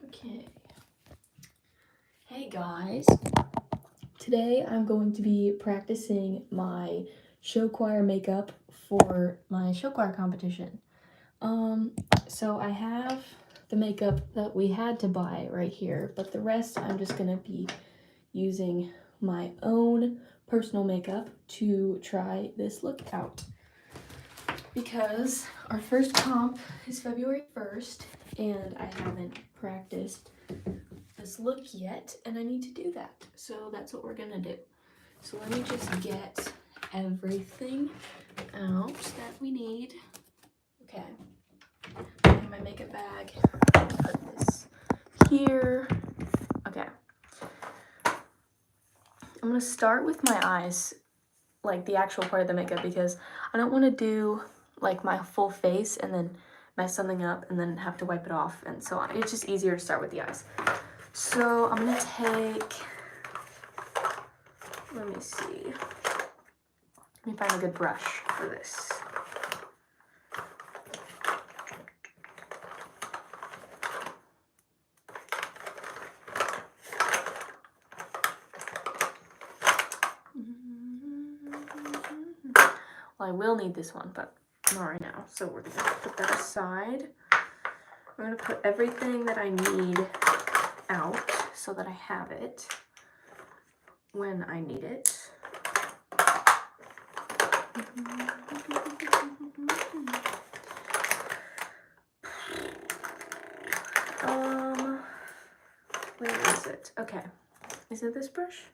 Okay. Hey guys. Today I'm going to be practicing my show choir makeup for my show choir competition. So I have the makeup that we had to buy right here, but the rest I'm just gonna be using my own personal makeup to try this look out. Because our first comp is February 1st, and I haven't practiced this look yet, and I need to do that. So that's what we're gonna do. So let me just get everything out that we need. Okay, in my makeup bag, put this here. Okay, I'm gonna start with my eyes, like the actual part of the makeup, because I don't want to do like my full face and then mess something up and then have to wipe it off and so on. It's just easier to start with the eyes. So I'm gonna take, let me see, let me find a good brush for this. Well, I will need this one, but not right now. So we're gonna put that aside. I'm gonna put everything that I need out so that I have it when I need it. Where is it? Okay. Is it this brush?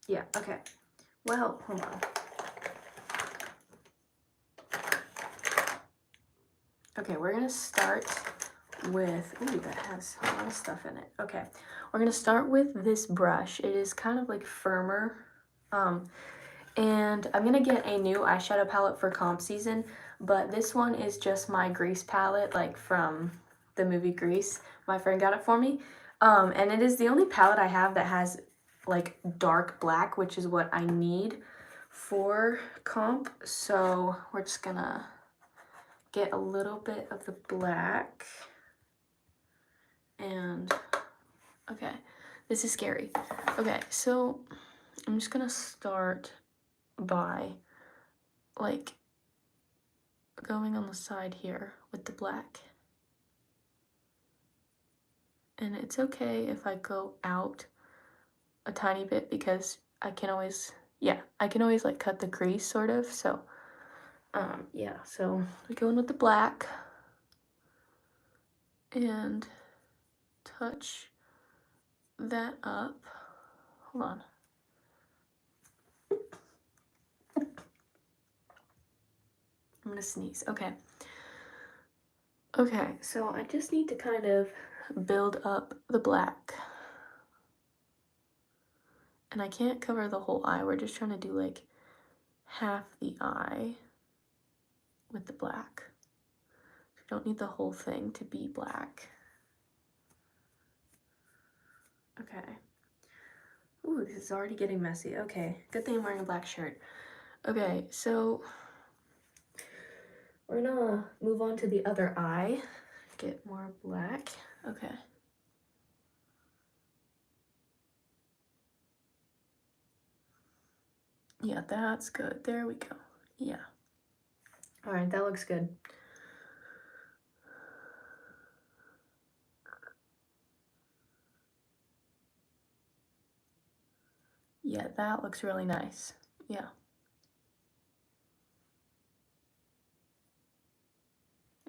Yeah, okay. Well, hold on. Okay, we're gonna start with, ooh, that has a lot of stuff in it. Okay, we're gonna start with this brush. It is kind of like firmer. And I'm gonna get a new eyeshadow palette for comp season, but this one is just my Grease palette, like from the movie Grease. My friend got it for me. And it is the only palette I have that has like dark black, which is what I need for comp. So we're just gonna get a little bit of the black. And okay, this is scary. Okay, so I'm just gonna start by like going on the side here with the black. And it's okay if I go out a tiny bit because I can always, I can always like cut the crease sort of. So yeah, so we're going with the black and touch that up. Hold on. I'm gonna sneeze. Okay. Okay, so I just need to kind of build up the black. And I can't cover the whole eye. We're just trying to do like half the eye with the black. You don't need the whole thing to be black. Okay. Ooh, this is already getting messy. Okay, good thing I'm wearing a black shirt. Okay, so we're gonna move on to the other eye. Get more black. Okay. Yeah, that's good. There we go. Yeah. All right, that looks good. Yeah, that looks really nice. Yeah.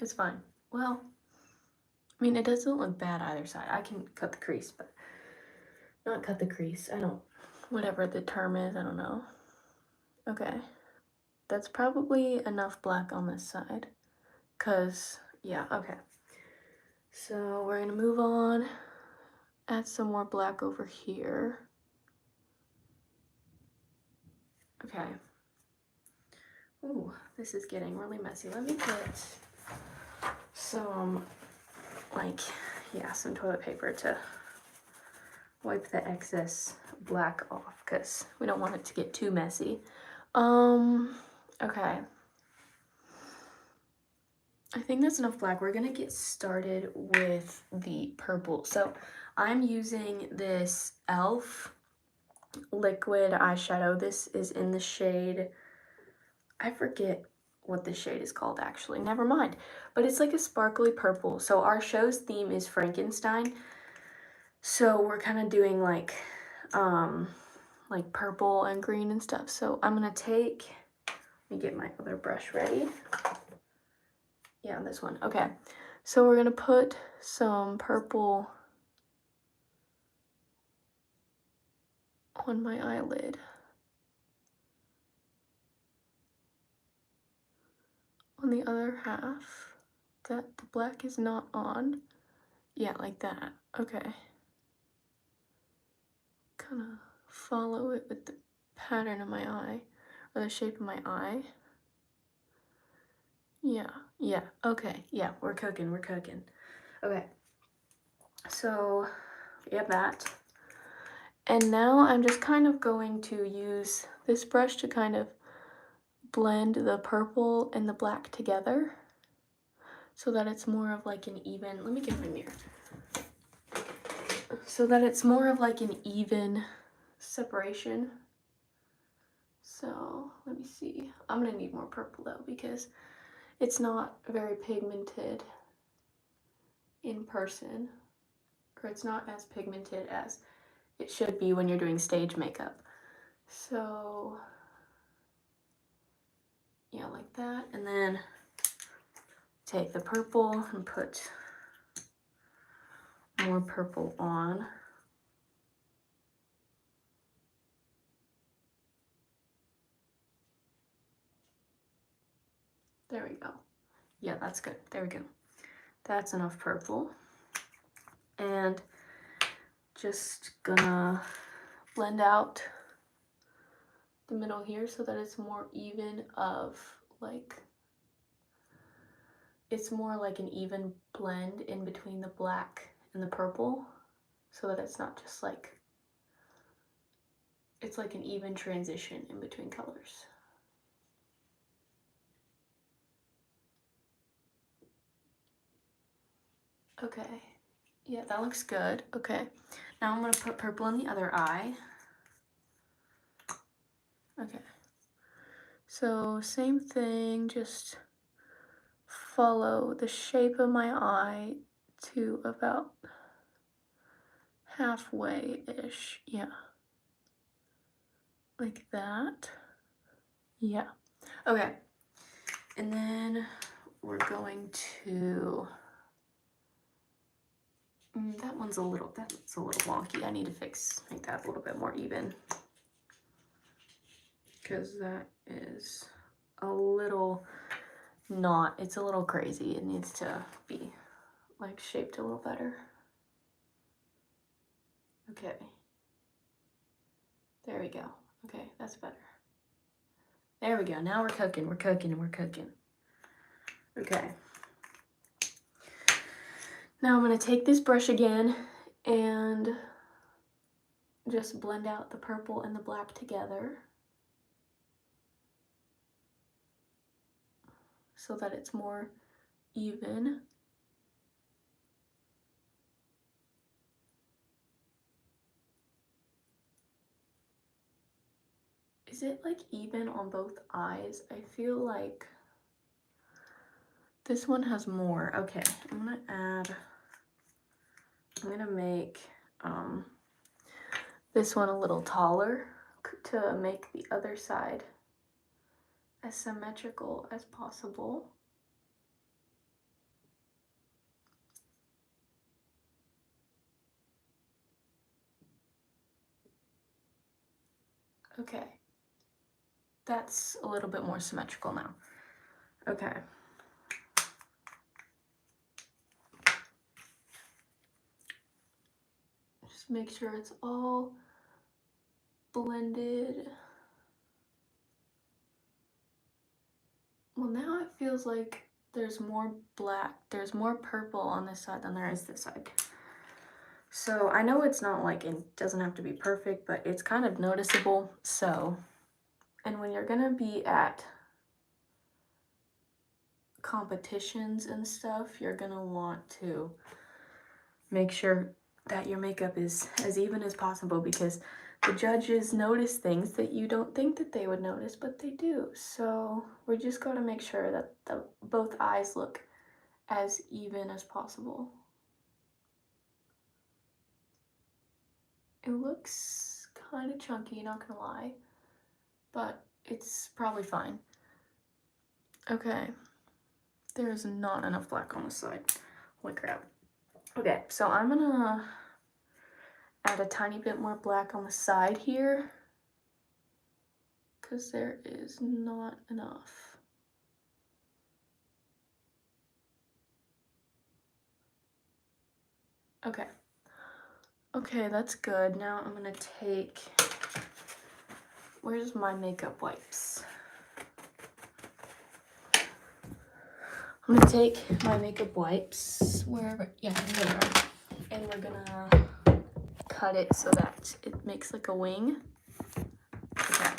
It's fine. Well, I mean, it doesn't look bad either side. I can cut the crease, but not cut the crease. I don't, whatever the term is, I don't know. Okay. That's probably enough black on this side. Cause, yeah, okay. So we're gonna move on, add some more black over here. Okay. Ooh, this is getting really messy. Let me get some, like, yeah, some toilet paper to wipe the excess black off because we don't want it to get too messy. Okay. I think that's enough black. We're gonna get started with the purple. So I'm using this e.l.f. liquid eyeshadow. This is in the shade, I forget what the shade is called actually, never mind. But it's like a sparkly purple. So our show's theme is Frankenstein. So we're kind of doing like purple and green and stuff. So I'm gonna take, let me get my other brush ready. Yeah, this one. Okay, so we're gonna put some purple on my eyelid. On the other half that the black is not on. Yeah, like that. Okay. Kind of follow it with the pattern of my eye, or the shape of my eye. Yeah, okay, yeah, we're cooking. Okay, so we have that. And now I'm just kind of going to use this brush to kind of blend the purple and the black together so that it's more of like an even, let me get my mirror. So that it's more of like an even separation. So let me see. I'm gonna need more purple though because it's not very pigmented in person, or it's not as pigmented as it should be when you're doing stage makeup. So yeah, like that. And then take the purple and put more purple on. There we go. Yeah, that's good. There we go. That's enough purple. And just gonna blend out the middle here so that it's more even of like, it's more like an even blend in between the black and the purple so that it's not just like, it's like an even transition in between colors. Okay, yeah, that looks good. Okay, now I'm gonna put purple in the other eye. Okay, so same thing, just follow the shape of my eye to about halfway-ish, yeah. Like that. Yeah. Okay, and then we're going to, that's a little wonky. I need to make that a little bit more even. Because that is a little not, it's a little crazy. It needs to be like shaped a little better. Okay. There we go. Okay, that's better. There we go. Now we're cooking. Okay. Now I'm going to take this brush again and just blend out the purple and the black together so that it's more even. Is it like even on both eyes? I feel like this one has more. Okay, I'm gonna make this one a little taller to make the other side as symmetrical as possible. Okay, that's a little bit more symmetrical now. Okay. Just make sure it's all blended. Well, now it feels like there's more black, there's more purple on this side than there is this side. So I know it's not like, it doesn't have to be perfect, but it's kind of noticeable. So, and when you're gonna be at competitions and stuff, you're gonna want to make sure that your makeup is as even as possible, because the judges notice things that you don't think that they would notice, but they do. So we just got to make sure that both eyes look as even as possible. It looks kind of chunky, not gonna lie, but it's probably fine. Okay, there's not enough black on this side. Holy crap. Okay, so I'm gonna add a tiny bit more black on the side here, because there is not enough. Okay. Okay, that's good. Now I'm gonna take, where's my makeup wipes? I'm gonna take my makeup wipes, wherever, yeah, there, and we're gonna cut it so that it makes like a wing. Okay.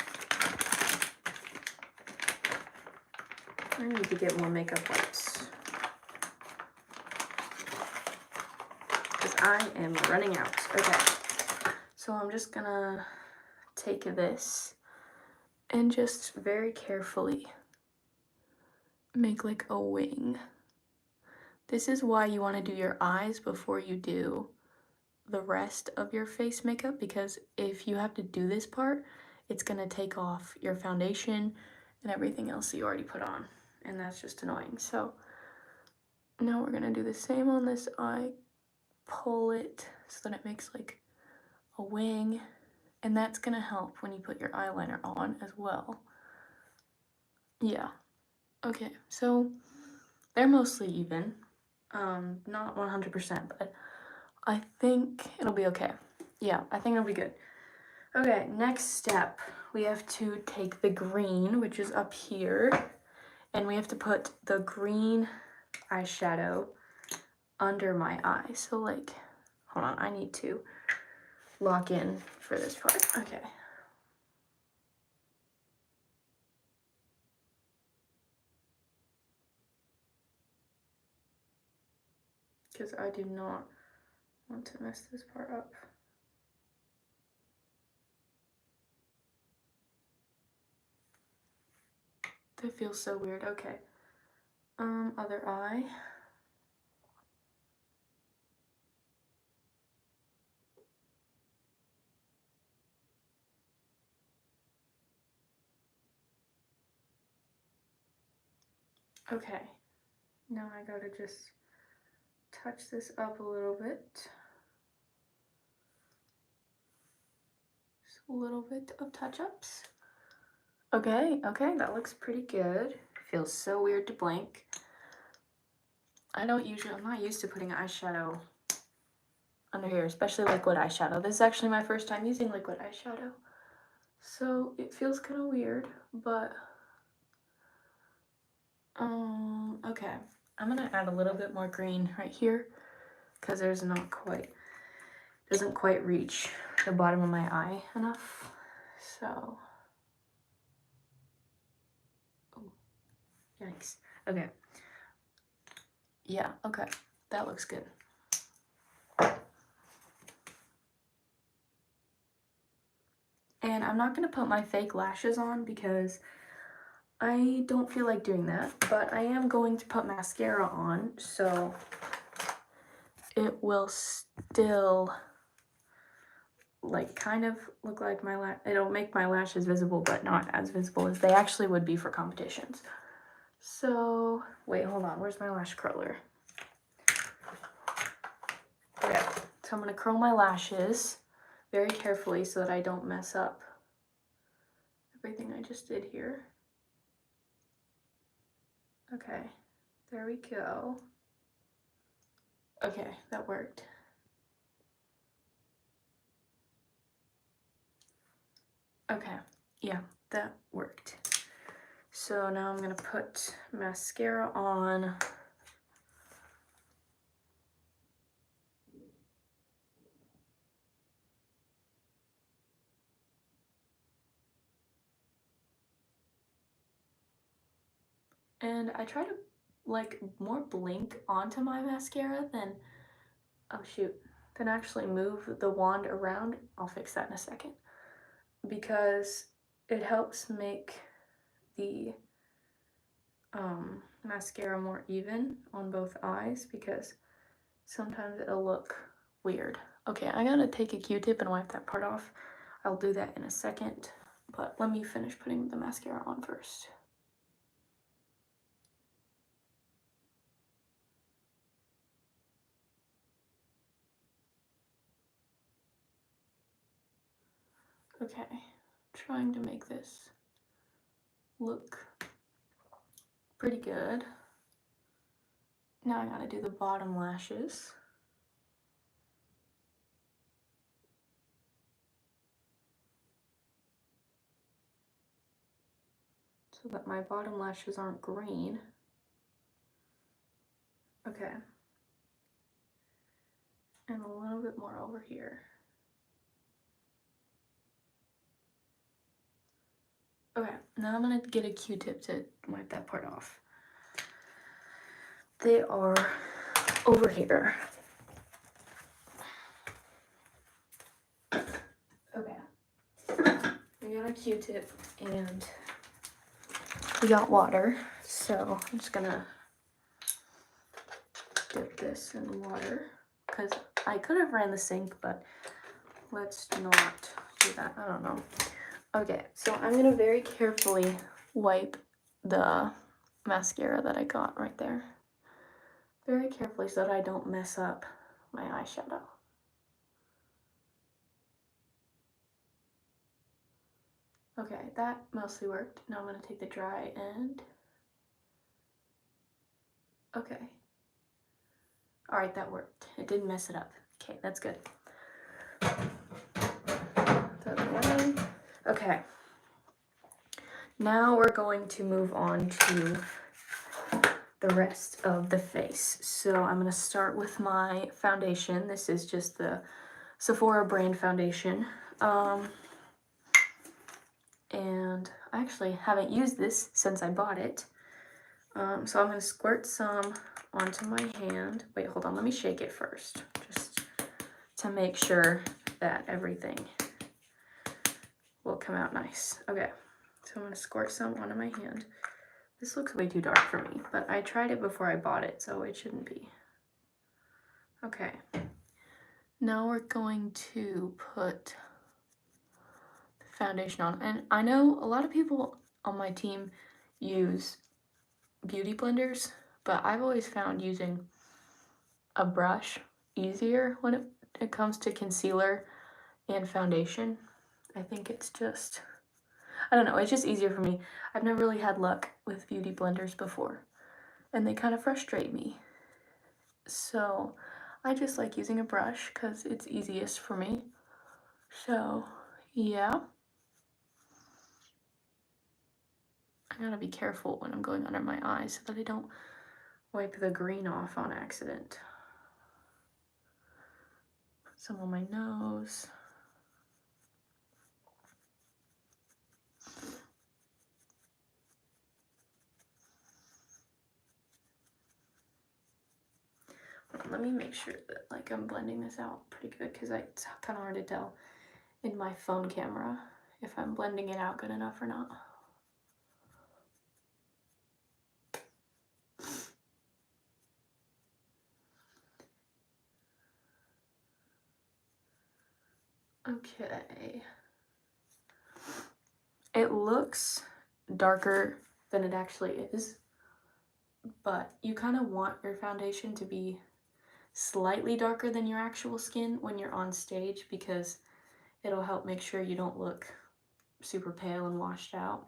I need to get more makeup wipes, because I am running out. Okay, so I'm just gonna take this and just very carefully make like a wing. This is why you want to do your eyes before you do the rest of your face makeup, because if you have to do this part, it's going to take off your foundation and everything else that you already put on, and that's just annoying. So now we're going to do the same on this eye. Pull it so that it makes like a wing, and that's going to help when you put your eyeliner on as well. Yeah. Okay, so they're mostly even. Not 100%, but I think it'll be okay. Yeah, I think it'll be good. Okay, next step, we have to take the green, which is up here, and we have to put the green eyeshadow under my eye. So like, hold on, I need to lock in for this part. Okay. Because I do not want to mess this part up. That feels so weird. Okay. Other eye. Okay. Now I gotta just touch this up a little bit. Just a little bit of touch-ups. Okay, that looks pretty good. Feels so weird to blink. I'm not used to putting eyeshadow under here, especially liquid eyeshadow. This is actually my first time using liquid eyeshadow, so it feels kind of weird, but okay. I'm gonna add a little bit more green right here, because doesn't quite reach the bottom of my eye enough. So, oh, yikes. Okay. Yeah, okay, that looks good. And I'm not gonna put my fake lashes on because I don't feel like doing that, but I am going to put mascara on, so it will still like kind of look like it'll make my lashes visible, but not as visible as they actually would be for competitions. So, wait, hold on, where's my lash curler? Okay, so I'm gonna curl my lashes very carefully so that I don't mess up everything I just did here. Okay, there we go. Okay, that worked. Okay, yeah, that worked. So now I'm gonna put mascara on. And I try to like more blink onto my mascara than, oh shoot, than actually move the wand around. I'll fix that in a second. Because it helps make the mascara more even on both eyes, because sometimes it'll look weird. Okay, I gotta take a Q-tip and wipe that part off. I'll do that in a second, but let me finish putting the mascara on first. Okay, trying to make this look pretty good. Now I gotta do the bottom lashes. So that my bottom lashes aren't green. Okay. And a little bit more over here. Okay, now I'm gonna get a Q-tip to wipe that part off. They are over here. Okay. We got a Q-tip and we got water, so I'm just gonna dip this in water, because I could have ran the sink, but let's not do that. I don't know. Okay, so I'm gonna very carefully wipe the mascara that I got right there. Very carefully so that I don't mess up my eyeshadow. Okay, that mostly worked. Now I'm gonna take the dry end. Okay. All right, that worked. It didn't mess it up. Okay, that's good. Okay. Now we're going to move on to the rest of the face. So I'm gonna start with my foundation. This is just the Sephora brand foundation. And I actually haven't used this since I bought it. So I'm gonna squirt some onto my hand. Wait, hold on, let me shake it first, just to make sure that everything will come out nice. Okay, so I'm gonna squirt some onto my hand. This looks way too dark for me, but I tried it before I bought it, so it shouldn't be. Okay, now we're going to put the foundation on. And I know a lot of people on my team use beauty blenders, but I've always found using a brush easier when it comes to concealer and foundation. I think it's just, I don't know, it's just easier for me. I've never really had luck with beauty blenders before, and they kind of frustrate me. So I just like using a brush because it's easiest for me. So yeah. I gotta be careful when I'm going under my eyes so that I don't wipe the green off on accident. Some on my nose. Let me make sure that like I'm blending this out pretty good, because it's kind of hard to tell in my phone camera if I'm blending it out good enough or not. Okay. It looks darker than it actually is, but you kind of want your foundation to be slightly darker than your actual skin when you're on stage, because it'll help make sure you don't look super pale and washed out.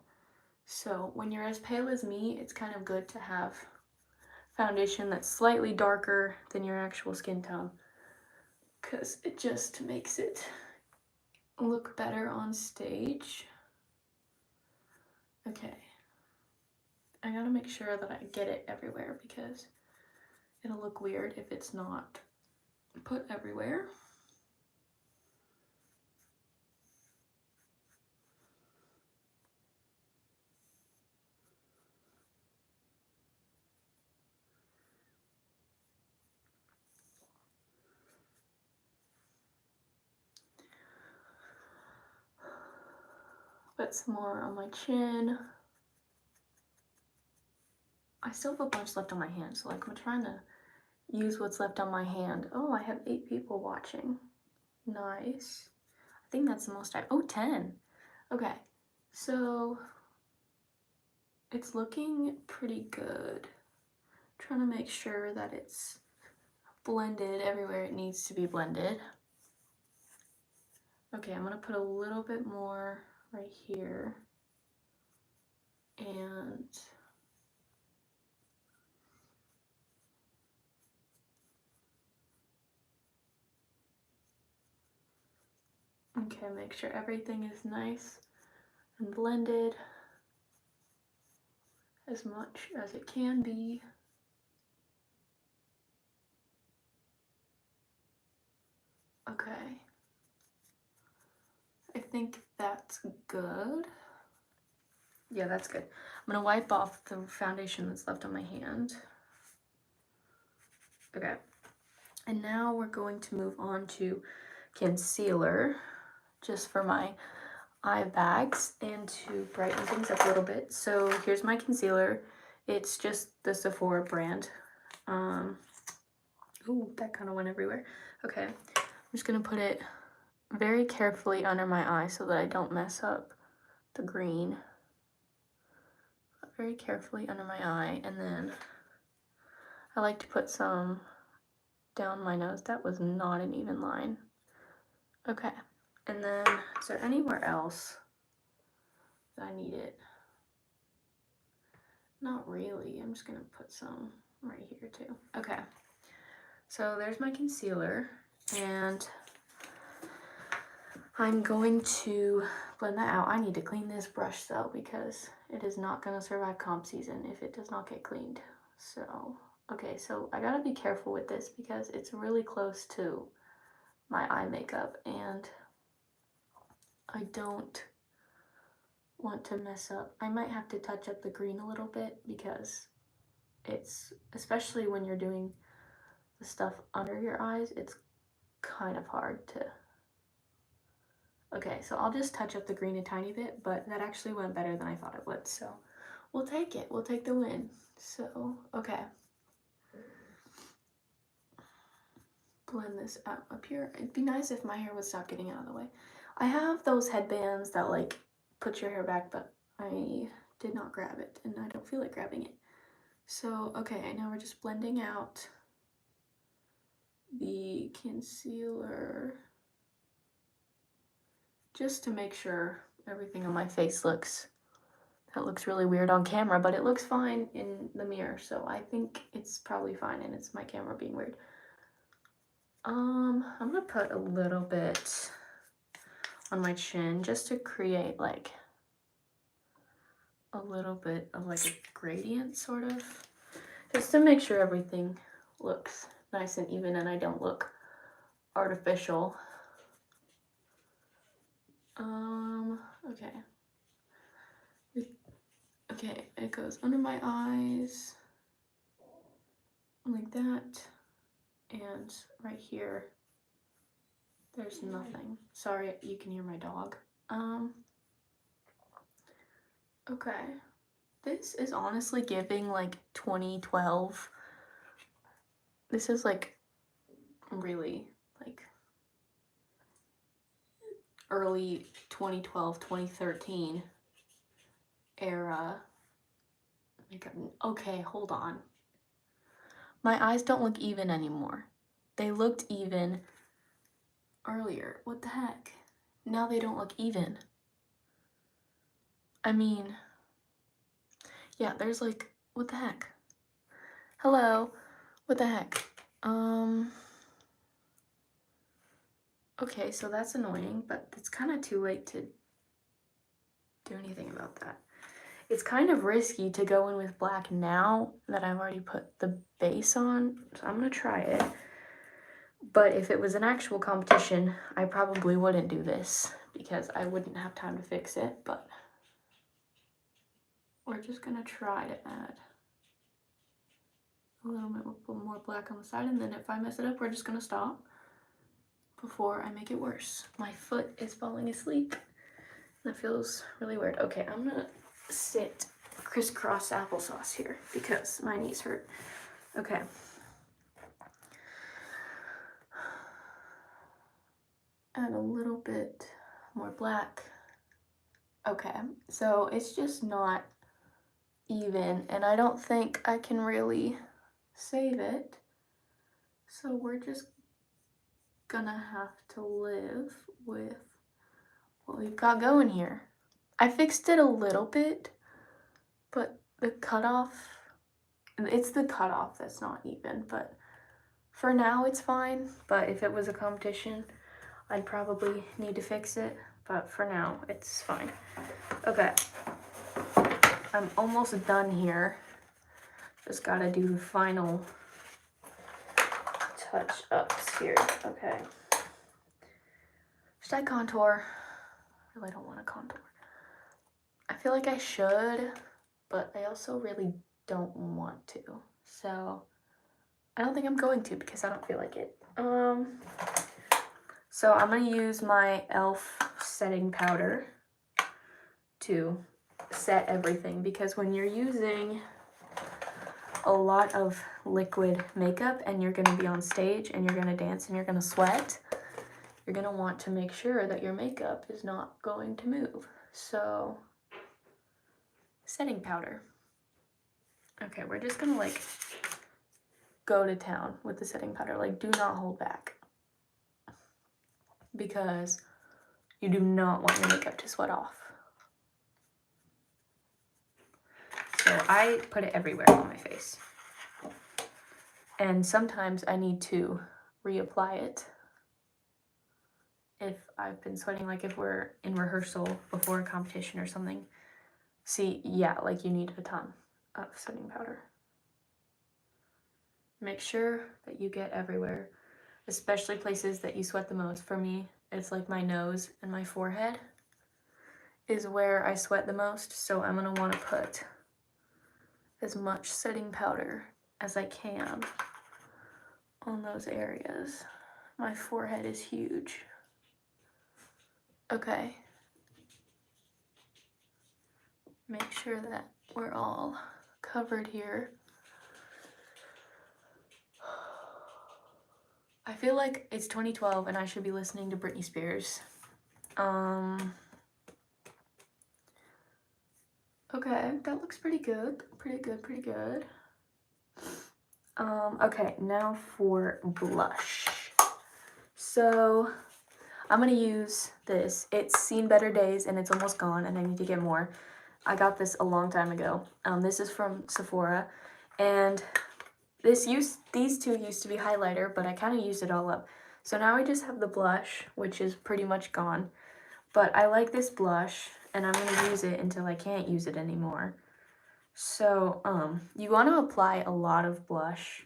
So when you're as pale as me, it's kind of good to have foundation that's slightly darker than your actual skin tone, because it just makes it look better on stage. Okay, I gotta make sure that I get it everywhere, because it'll look weird if it's not put everywhere. put some more on my chin. I still have a bunch left on my hand, so like I'm trying to use what's left on my hand. Oh, I have 8 people watching. Nice. I think that's the most 10. Okay, so it's looking pretty good. Trying to make sure that it's blended everywhere it needs to be blended. Okay, I'm gonna put a little bit more right here. And okay, make sure everything is nice and blended as much as it can be. Okay. I think that's good. Yeah, that's good. I'm gonna wipe off the foundation that's left on my hand. Okay. And now we're going to move on to concealer, just for my eye bags and to brighten things up a little bit. So here's my concealer. It's just the Sephora brand. Ooh, that kind of went everywhere. Okay, I'm just gonna put it very carefully under my eye so that I don't mess up the green. Very carefully under my eye, and then I like to put some down my nose. That was not an even line. Okay, and then is there anywhere else that I need it? Not really. I'm just gonna put some right here too. Okay, so there's my concealer, and I'm going to blend that out. I need to clean this brush though, because it is not gonna survive comp season if it does not get cleaned. So, okay, so I gotta be careful with this because it's really close to my eye makeup, and I don't want to mess up. I might have to touch up the green a little bit because it's, especially when you're doing the stuff under your eyes, it's kind of hard to. Okay, so I'll just touch up the green a tiny bit, but that actually went better than I thought it would, so we'll take it. We'll take the win. So, okay. Blend this out up here. It'd be nice if my hair would stop getting out of the way. I have those headbands that like put your hair back, but I did not grab it and I don't feel like grabbing it. So, okay, now we're just blending out the concealer just to make sure everything on my face looks, that looks really weird on camera, but it looks fine in the mirror, so I think it's probably fine and it's my camera being weird. I'm gonna put a little bit on my chin just to create like a little bit of like a gradient sort of, just to make sure everything looks nice and even and I don't look artificial. Okay. Okay, it goes under my eyes like that, and right here there's nothing. Sorry, you can hear my dog. Okay. This is honestly giving like 2012. This is like really like early 2012, 2013 era makeup. Okay, hold on. My eyes don't look even anymore. They looked even earlier. What the heck? Now they don't look even. I mean, yeah, there's like, what the heck? Hello, what the heck? Okay, so that's annoying, but it's kind of too late to do anything about that. It's kind of risky to go in with black now that I've already put the base on, so I'm gonna try it. But if it was an actual competition, I probably wouldn't do this because I wouldn't have time to fix it, but we're just gonna try to add a little bit more black on the side, and then if I mess it up, we're just gonna stop before I make it worse. My foot is falling asleep That feels really weird. Okay, I'm gonna sit crisscross applesauce here because my knees hurt. Okay. Add a little bit more black. Okay, so it's just not even, and I don't think I can really save it. So we're just gonna have to live with what we've got going here. I fixed it a little bit, but the cutoff, it's the cutoff that's not even, but for now it's fine. But if it was a competition, I'd probably need to fix it, but for now it's fine. Okay, I'm almost done here. Just gotta do the final touch-ups here. Okay. Should I contour? I really don't want to contour. I feel like I should, but I also really don't want to. So I don't think I'm going to because I don't feel like it. So I'm gonna use my e.l.f. setting powder to set everything, because when you're using a lot of liquid makeup and you're gonna be on stage and you're gonna dance and you're gonna sweat, you're gonna want to make sure that your makeup is not going to move. So, setting powder. Okay, we're just gonna like go to town with the setting powder. Like, do not hold back, because you do not want your makeup to sweat off. So I put it everywhere on my face. And sometimes I need to reapply it if I've been sweating, like if we're in rehearsal before a competition or something. See, yeah, like you need a ton of setting powder. Make sure that you get everywhere, especially places that you sweat the most. For me, it's like my nose and my forehead is where I sweat the most, so I'm gonna want to put as much setting powder as I can on those areas. My forehead is huge. Okay. Make sure that we're all covered here. I feel like it's 2012 and I should be listening to Britney Spears. Okay, that looks pretty good. Pretty good. Okay, now for blush. So I'm gonna use this. It's seen better days and it's almost gone and I need to get more. I got this a long time ago. This is from Sephora, and these two used to be highlighter, but I kind of used it all up. So now I just have the blush, which is pretty much gone. But I like this blush, and I'm gonna use it until I can't use it anymore. So, you want to apply a lot of blush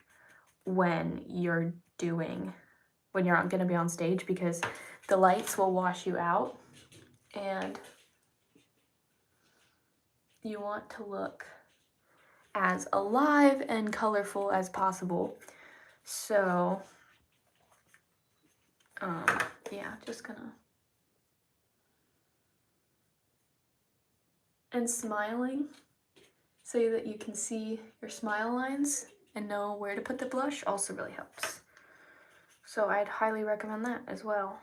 when you're gonna be on stage, because the lights will wash you out, and you want to look as alive and colorful as possible. So, yeah, just gonna... And smiling so that you can see your smile lines and know where to put the blush also really helps. So I'd highly recommend that as well.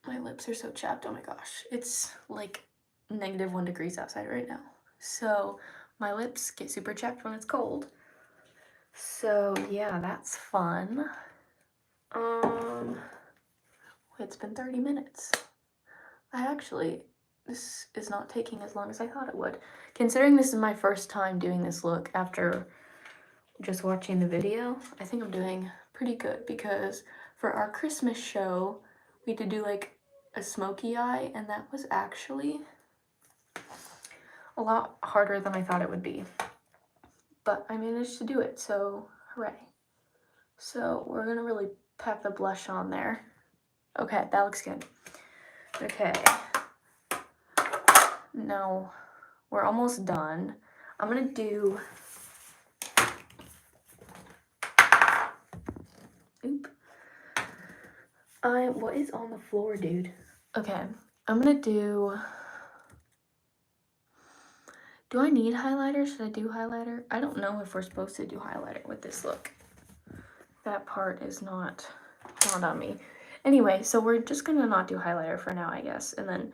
My lips are so chapped, oh my gosh. It's like -1 degrees outside right now. So my lips get super chapped when it's cold. So yeah, that's fun. It's been 30 minutes. This is not taking as long as I thought it would. Considering this is my first time doing this look after just watching the video, I think I'm doing pretty good, because for our Christmas show, we had to do like a smoky eye, and that was actually a lot harder than I thought it would be. But I managed to do it, so hooray. So we're gonna really pack the blush on there. Okay, that looks good. Okay. Now, we're almost done. I'm gonna do... What is on the floor, dude? Okay, I'm gonna do I need highlighter? Should I do highlighter? I don't know if we're supposed to do highlighter with this look. That part is not on me. Anyway, so we're just gonna not do highlighter for now, I guess. And then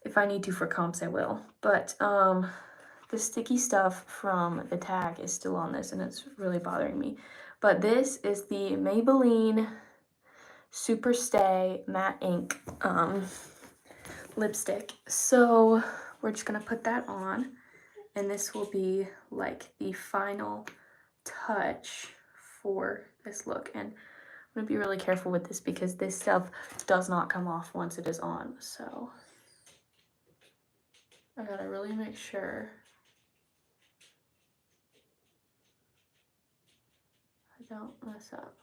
if I need to for comps, I will. But the sticky stuff from the tag is still on this and it's really bothering me. But this is the Maybelline Super Stay Matte Ink lipstick. So we're just gonna put that on. And this will be like the final touch for this look. And I'm gonna be really careful with this because this stuff does not come off once it is on. So I gotta really make sure I don't mess up.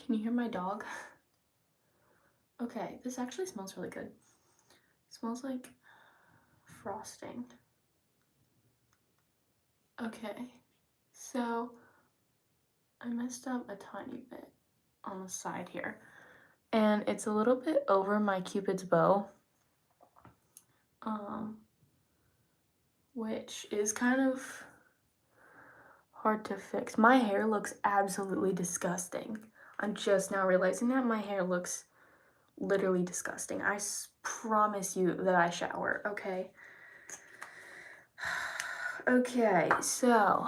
Can you hear my dog? Okay, this actually smells really good. It smells like frosting. Okay, so I messed up a tiny bit on the side here. And it's a little bit over my Cupid's bow. Which is kind of hard to fix. My hair looks absolutely disgusting. I'm just now realizing that my hair looks literally disgusting. I promise you that I shower, okay? Okay, so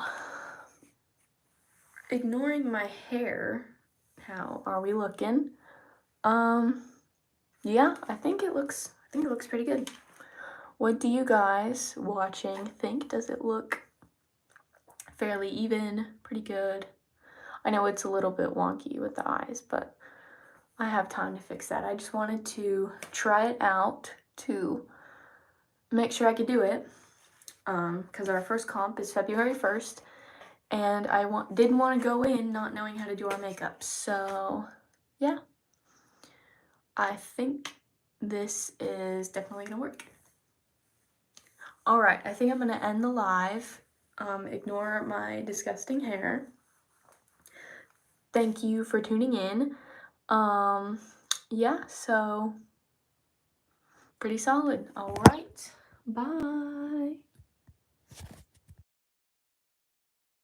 ignoring my hair, how are we looking? Yeah, I think it looks pretty good. What do you guys watching think? Does it look fairly even, pretty good? I know it's a little bit wonky with the eyes, but I have time to fix that. I just wanted to try it out to make sure I could do it, because our first comp is February 1st, and I didn't want to go in not knowing how to do our makeup. So yeah, I think this is definitely gonna work. All right, I think I'm gonna end the live. Ignore my disgusting hair. Thank you for tuning in. Yeah, so pretty solid. All right, bye.